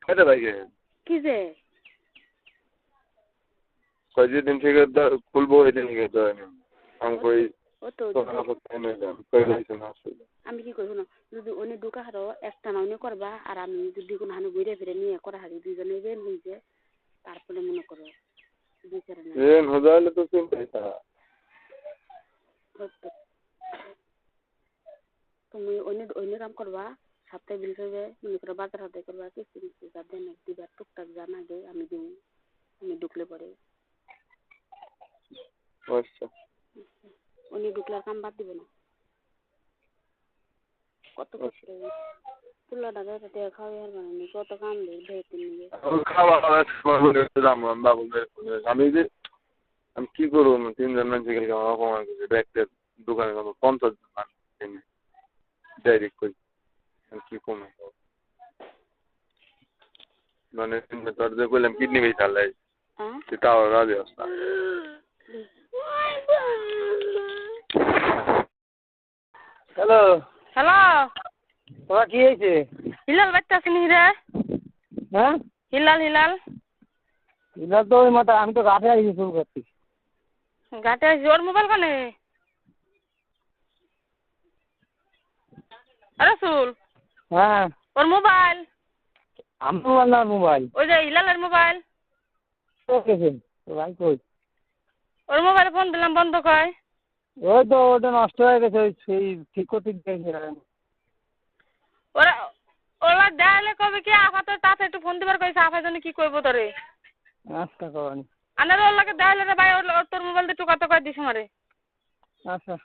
এটা ভাইকে কি যে কই যেদিন থেকে খুলবো ওই দিন থেকে তো আমি কই ও তো আমি কি করবো না যদি উনি ঢুকা হারো একটা না উনি করবা আর আমি যদি কোনো হানি ঘুরে ফিরে নিয়ে করা হারি দুজনে বের হয়েছে তারপরে মনে করো বিচারে না হলে তো চিন্তাই তারা তুমি অন্য অন্য কাম করবা সপ্তাহে বিল করবে মনে করো বাজার হাতে করবা কিস্তি মিস্তি যা দেন দিবার টুকটাক জানা গে আমি দিব উনি ঢুকলে পরে আচ্ছা উনি ঢুকলে কাম বাদ দিব না কত কষ্ট তুলা টাকা টাকা খাওয়া আর বানানি কত কাম দেয় ভেতর নিয়ে আমি যে আমি কি করবো 3 জন মানুষ গেলে আমার অপমান করছে ব্যাগটা দোকানে 50 জন মানুষ ডাইরেক্ট করি আমি কি কমে মানে তোর যে বললাম কিডনি বেশি চালাই তাও রাজি অবস্থা হ্যালো হ্যালো তোমার কি হয়েছে হিলাল বাচ্চা চিনি রে হ্যাঁ হিলাল হিলাল হিলাল তো ওই মাথা আমি তো ঘাটে আসি শুরু করছি ঘাটে আসি ওর মোবাইল কানে আরে সুল হ্যাঁ ওর মোবাইল আমার মোবাইল না মোবাইল ওই যে হিলালের মোবাইল ওকে তো ভাই কই ওর মোবাইলে ফোন দিলাম বন্ধ কয় ওই তো ওটা নষ্ট হয়ে গেছে ওই সেই ঠিক করতে গেছে ওরা ওরা দেয়ালে কবে কি আপাতত তাতে একটু ফোন দিবার কইছে আপা জন্য কি কইব তোরে আচ্ছা করানি আনার ওর লাগে দেয়ালে রে ভাই ওর তোর মোবাইল দিয়ে টুকা তো কয় দিছ মারে আচ্ছা